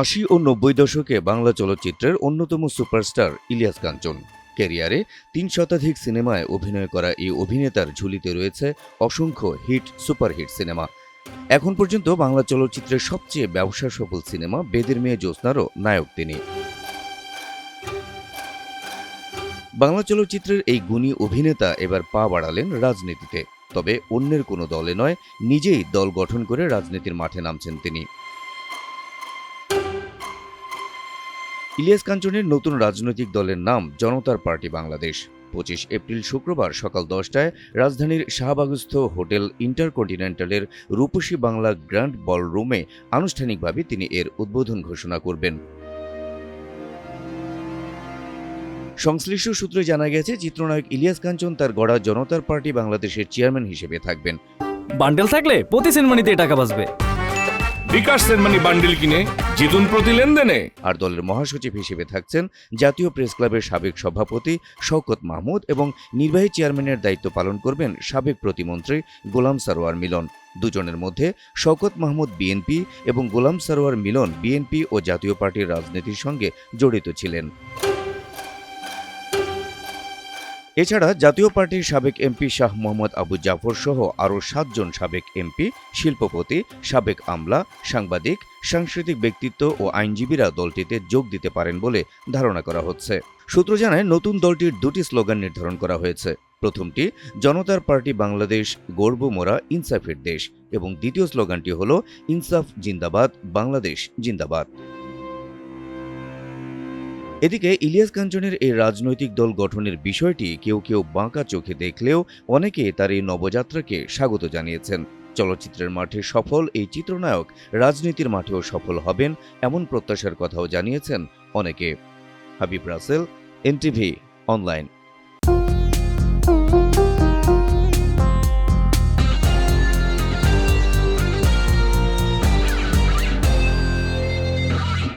৮০ ও ৯০ দশকে বাংলা চলচ্চিত্রের অন্যতম সুপারস্টার ইলিয়াস কাঞ্চন। ক্যারিয়ারে ৩ শতাধিক সিনেমায় অভিনয় করা এই অভিনেতার ঝুলিতে রয়েছে অসংখ্য সুপারহিট সিনেমা। এখন পর্যন্ত বাংলা চলচ্চিত্রের সবচেয়ে ব্যবসা সফল সিনেমা বেদের মেয়ে জ্যোৎস্নারও নায়ক তিনি। বাংলা চলচ্চিত্রের এই গুণী অভিনেতা এবার পা বাড়ালেন রাজনীতিতে। তবে অন্যের কোনো দলে নয়, নিজেই দল গঠন করে রাজনীতির মাঠে নামছেন তিনি। ইলিয়াস কাঞ্চনের নতুন রাজনৈতিক দলের নাম জনতার পার্টি বাংলাদেশ। ২৫ এপ্রিল শুক্রবার সকাল ১০টায় রাজধানীর শাহবাগস্থ হোটেল ইন্টারকন্টিনেন্টালের রূপসী বাংলা গ্র্যান্ড বলরুমে আনুষ্ঠানিকভাবে তিনি এর উদ্বোধন ঘোষণা করবেন। সংশ্লিষ্ট সূত্রে জানা গেছে, চিত্রনায়ক ইলিয়াস কাঞ্চন তার গড়া জনতার পার্টি বাংলাদেশের চেয়ারম্যান হিসেবে থাকবেন। বান্ডেল থাকলে প্রতি সেনমানিতে টাকা বাঁচবে। বিকাশ সেনমানি বান্ডেল কিনে জিতুন প্রতি লেনদেনে। আর দলের মহাসচিব হিসেবে থাকছেন জাতীয় প্রেস ক্লাবের সাবেক সভাপতি শওকত মাহমুদ এবং নির্বাহী চেয়ারম্যানের দায়িত্ব পালন করবেন সাবেক প্রতিমন্ত্রী গোলাম সারোয়ার মিলন। দুজনের মধ্যে শওকত মাহমুদ বিএনপি এবং গোলাম সারোয়ার মিলন বিএনপি ও জাতীয় পার্টির রাজনীতির সঙ্গে জড়িত ছিলেন। এছাড়া জাতীয় পার্টির সাবেক এমপি শাহ মোহাম্মদ আবু জাফর সহ আরও ৭ জন সাবেক এমপি, শিল্পপতি, সাবেক আমলা, সাংবাদিক, সাংস্কৃতিক ব্যক্তিত্ব ও আইনজীবীরা দলটিতে যোগ দিতে পারেন বলে ধারণা করা হচ্ছে। সূত্র জানায়, নতুন দলটির 2টি স্লোগান নির্ধারণ করা হয়েছে। প্রথমটি জনতার পার্টি বাংলাদেশ, গর্ব মোরা ইনসাফের দেশ, এবং দ্বিতীয় স্লোগানটি হল ইনসাফ জিন্দাবাদ, বাংলাদেশ জিন্দাবাদ। এদিকে ইলিয়াস কাঞ্চনের এই রাজনৈতিক দল গঠনের বিষয়টি কেউ কেউ বাঁকা চোখে দেখলেও অনেকে তার এই নবযাত্রাকে স্বাগত জানিয়েছেন। চলচ্চিত্রের মাঠে সফল এই চিত্রনায়ক রাজনীতির মাঠেও সফল হবেন এমন প্রত্যাশার কথাও জানিয়েছেন অনেকে। Habib Rasel, NTV online.